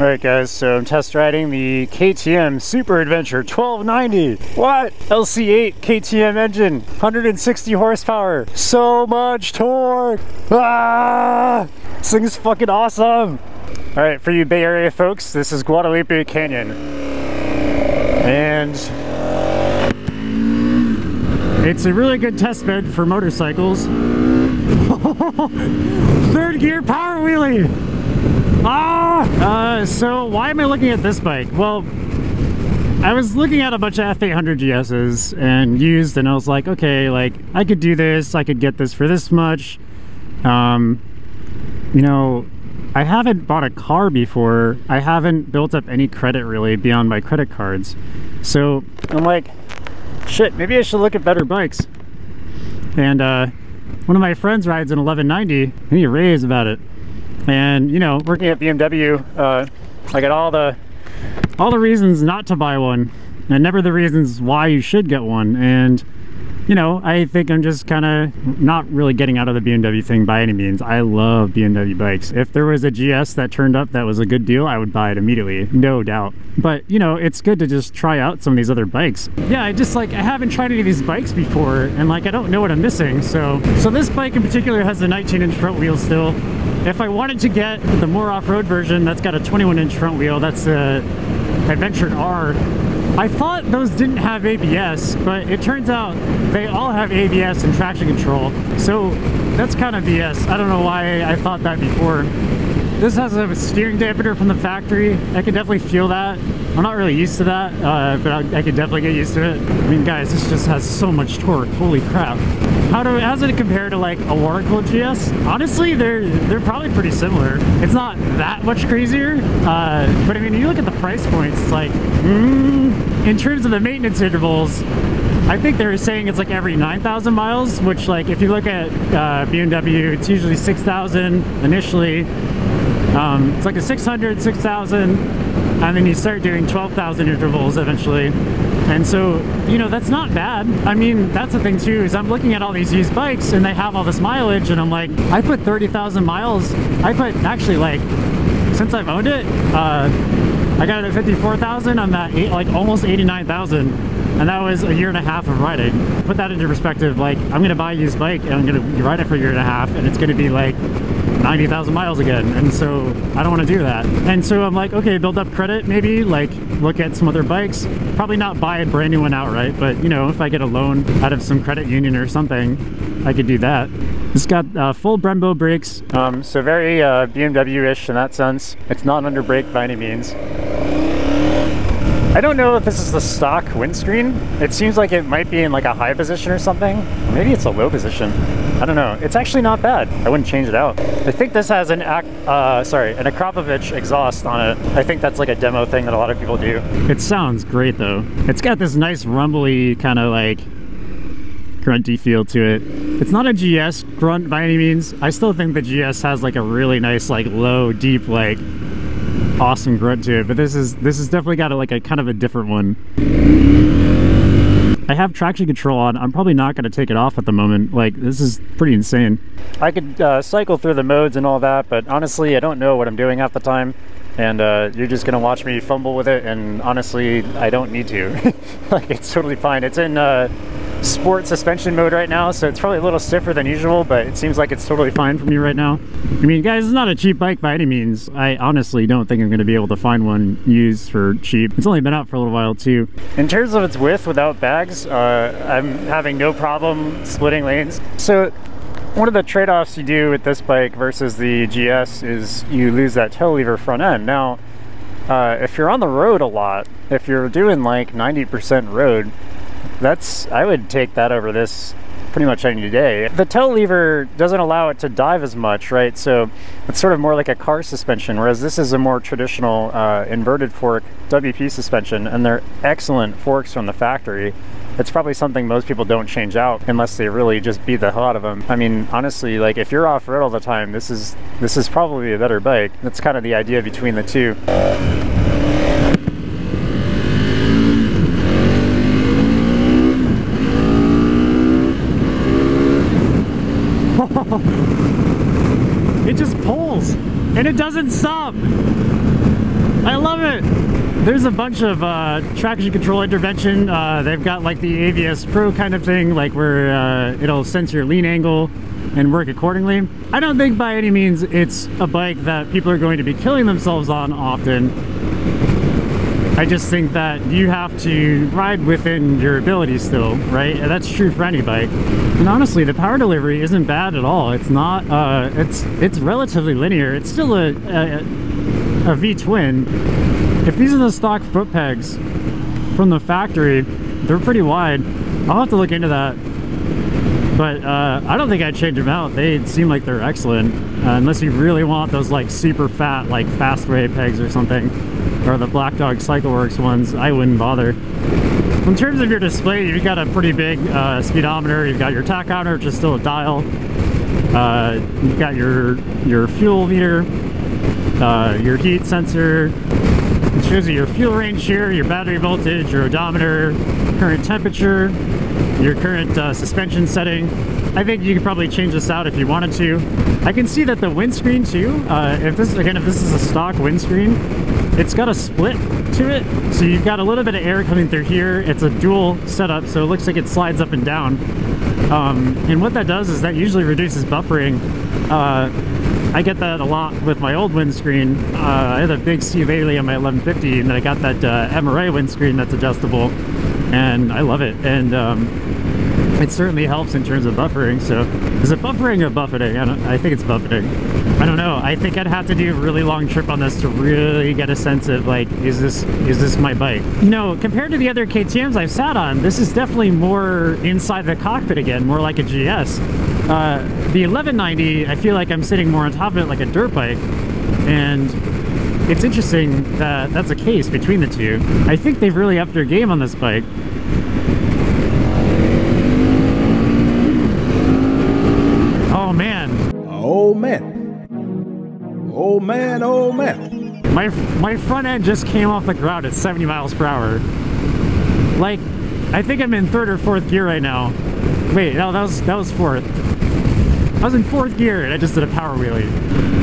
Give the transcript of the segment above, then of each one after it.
Alright guys, so I'm test riding the KTM Super Adventure 1290. What? LC8 KTM engine, 160 horsepower, so much torque. Ah! This thing's fucking awesome. Alright, for you Bay Area folks, this is Guadalupe Canyon. And it's a really good test bed for motorcycles. Third gear power wheelie. So why am I looking at this bike? Well, I was looking at a bunch of F800 GS's and used, and I was like, okay, like I could do this, I could get this for this much. You know, I haven't bought a car before. I haven't built up any credit really beyond my credit cards. So I'm like, shit, maybe I should look at better bikes. And one of my friends rides an 1190 and he raves about it. And you know, working at BMW, I got all the reasons not to buy one, and never the reasons why you should get one. And you know, I think I'm just kind of not really getting out of the BMW thing by any means. I love BMW bikes. If there was a GS that turned up that was a good deal, I would buy it immediately, no doubt. But you know, it's good to just try out some of these other bikes. Yeah, I haven't tried any of these bikes before, and like I don't know what I'm missing. So this bike in particular has a 19-inch front wheel still. If I wanted to get the more off-road version, that's got a 21-inch front wheel. That's the Adventure R. I thought those didn't have ABS, but it turns out they all have ABS and traction control. So that's kind of BS. I don't know why I thought that before. This has a steering dampener from the factory. I can definitely feel that. I'm not really used to that, but I could definitely get used to it. I mean, guys, this just has so much torque. Holy crap. How does it compare to like a water-cooled GS? Honestly, they're probably pretty similar. It's not that much crazier, but I mean, you look at the price points, it's like, in terms of the maintenance intervals, I think they're saying it's like every 9,000 miles, which like if you look at BMW, it's usually 6,000 initially. It's like a 600, 6,000, and then you start doing 12,000 intervals eventually. And so, you know, that's not bad. I mean, that's the thing too, is I'm looking at all these used bikes and they have all this mileage, and I'm like, I put 30,000 miles. Actually, like, since I've owned it, I got it at 54,000. I'm at like almost 89,000. And that was a year and a half of riding. Put that into perspective, like, I'm gonna buy a used bike and I'm gonna ride it for a year and a half, and it's gonna be like 90,000 miles again. And so I don't want to do that. And so I'm like, okay, build up credit, maybe like look at some other bikes. Probably not buy a brand new one outright, but you know, if I get a loan out of some credit union or something, I could do that. It's got full Brembo brakes, so very BMW-ish in that sense. It's not under brake by any means. I don't know if this is the stock windscreen. It seems like it might be in like a high position or something. Maybe it's a low position. I don't know. It's actually not bad. I wouldn't change it out. I think this has an Akrapovic exhaust on it. I think that's like a demo thing that a lot of people do. It sounds great though. It's got this nice rumbly kind of like grunty feel to it. It's not a GS grunt by any means. I still think the GS has like a really nice like low, deep, like awesome grunt to it, but this is definitely got like a kind of a different one. I have traction control on. I'm probably not going to take it off at the moment. Like, this is pretty insane. I could cycle through the modes and all that, but honestly I don't know what I'm doing half the time, and you're just gonna watch me fumble with it, and honestly I don't need to. Like, it's totally fine. It's in sport suspension mode right now, so it's probably a little stiffer than usual, but it seems like it's totally fine for me right now. I mean, guys, it's not a cheap bike by any means. I honestly don't think I'm going to be able to find one used for cheap. It's only been out for a little while too. In terms of its width without bags, I'm having no problem splitting lanes. So one of the trade-offs you do with this bike versus the GS is you lose that tail lever front end. Now, if you're on the road a lot, if you're doing like 90% road, I would take that over this pretty much any day. The tail lever doesn't allow it to dive as much, right? So it's sort of more like a car suspension, whereas this is a more traditional inverted fork WP suspension, and they're excellent forks from the factory. It's probably something most people don't change out unless they really just beat the hell out of them. I mean, honestly, like if you're off-road all the time, this is probably a better bike. That's kind of the idea between the two. It just pulls and it doesn't stop. I love it. There's a bunch of traction control intervention. They've got like the AVS Pro kind of thing, like where it'll sense your lean angle and work accordingly. I don't think by any means it's a bike that people are going to be killing themselves on often. I just think that you have to ride within your ability still, right? And that's true for any bike. And honestly, the power delivery isn't bad at all. It's not, it's relatively linear. It's still a V-twin. If these are the stock foot pegs from the factory, they're pretty wide. I'll have to look into that. But I don't think I'd change them out. They seem like they're excellent. Unless you really want those like super fat, like Fastway pegs or something. Or the Black Dog Cycleworks ones, I wouldn't bother. In terms of your display, you've got a pretty big speedometer. You've got your tachometer, which is still a dial. You've got your fuel meter, your heat sensor. It shows you your fuel range here, your battery voltage, your odometer, current temperature, your current suspension setting. I think you could probably change this out if you wanted to. I can see that the windscreen too, if this is a stock windscreen, it's got a split to it. So you've got a little bit of air coming through here. It's a dual setup, so it looks like it slides up and down. And what that does is that usually reduces buffering. I get that a lot with my old windscreen. I had a big C lately on my 1150, and then I got that MRA windscreen that's adjustable, and I love it. And it certainly helps in terms of buffering. So is it buffering or buffeting? I think it's buffeting. I don't know. I think I'd have to do a really long trip on this to really get a sense of like, is this my bike? You know, compared to the other KTMs I've sat on, this is definitely more inside the cockpit again, more like a GS. The 1190, I feel like I'm sitting more on top of it like a dirt bike, and it's interesting that that's a case between the two. I think they've really upped their game on this bike. Oh man. Oh man. Oh man, oh man. My front end just came off the ground at 70 miles per hour. Like, I think I'm in third or fourth gear right now. Wait, no, that was fourth. I was in fourth gear and I just did a power wheelie.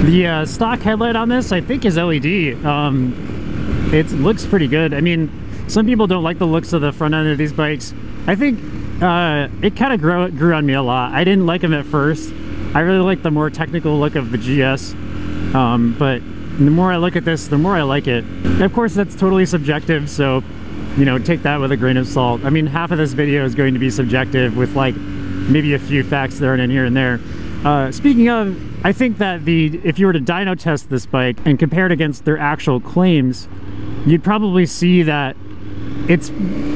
The stock headlight on this, I think, is LED. It looks pretty good. I mean, some people don't like the looks of the front end of these bikes. I think it kind of grew on me a lot. I didn't like them at first. I really like the more technical look of the GS. But the more I look at this, the more I like it. And of course, that's totally subjective, so, you know, take that with a grain of salt. I mean, half of this video is going to be subjective with, like, maybe a few facts there and in here and there. Speaking of, I think that if you were to dyno test this bike and compare it against their actual claims, you'd probably see that it's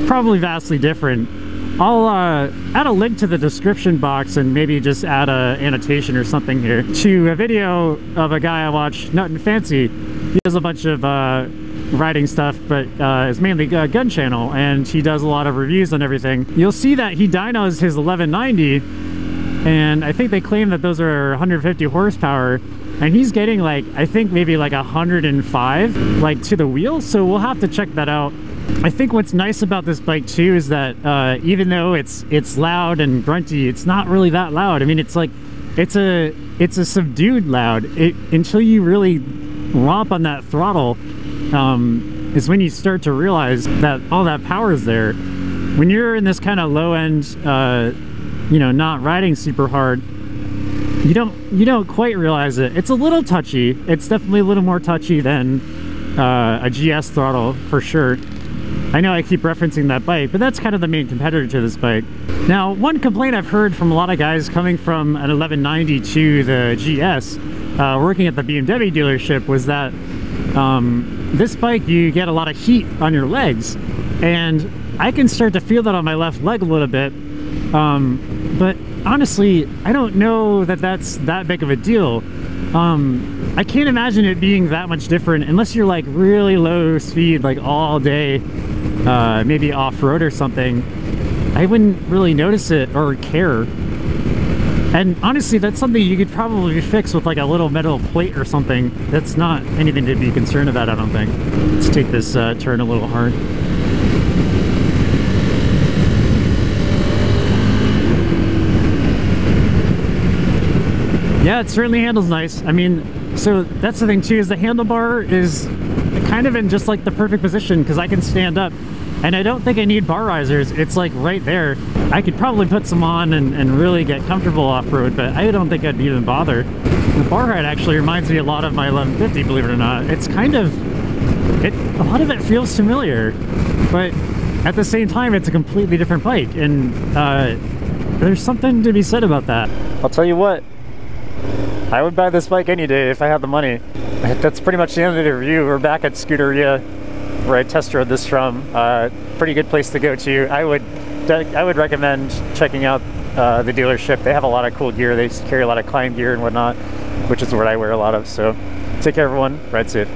probably vastly different. I'll add a link to the description box and maybe just add a annotation or something here to a video of a guy I watch, Nut and Fancy. He does a bunch of riding stuff, but it's mainly a gun channel, and he does a lot of reviews on everything. You'll see that he dynos his 1190, and I think they claim that those are 150 horsepower, and he's getting like, I think maybe like 105 like to the wheel, so we'll have to check that out. I think what's nice about this bike too is that even though it's loud and grunty, it's not really that loud. I mean, it's like it's a subdued loud. Until you really romp on that throttle is when you start to realize that all that power is there. When you're in this kind of low end, you know, not riding super hard, you don't quite realize it. It's a little touchy. It's definitely a little more touchy than a GS throttle for sure. I know I keep referencing that bike, but that's kind of the main competitor to this bike. Now, one complaint I've heard from a lot of guys coming from an 1190 to the GS, working at the BMW dealership, was that this bike, you get a lot of heat on your legs, and I can start to feel that on my left leg a little bit, but honestly, I don't know that that's that big of a deal. I can't imagine it being that much different unless you're like really low speed, like all day, maybe off-road or something. I wouldn't really notice it or care. And honestly, that's something you could probably fix with like a little metal plate or something. That's not anything to be concerned about, I don't think. Let's take this turn a little hard. Yeah, it certainly handles nice. I mean, so that's the thing too, is the handlebar is kind of in just like the perfect position because I can stand up. And I don't think I need bar risers. It's like right there. I could probably put some on and really get comfortable off-road, but I don't think I'd even bother. The bar height actually reminds me a lot of my 1150, believe it or not. It's kind of, a lot of it feels familiar, but at the same time, it's a completely different bike. And there's something to be said about that. I'll tell you what, I would buy this bike any day if I had the money. That's pretty much the end of the review. We're back at Scuderia, where I test rode this from. Pretty good place to go to. I would recommend checking out the dealership. They have a lot of cool gear. They carry a lot of climb gear and whatnot, which is what I wear a lot of. So take care everyone, ride safe.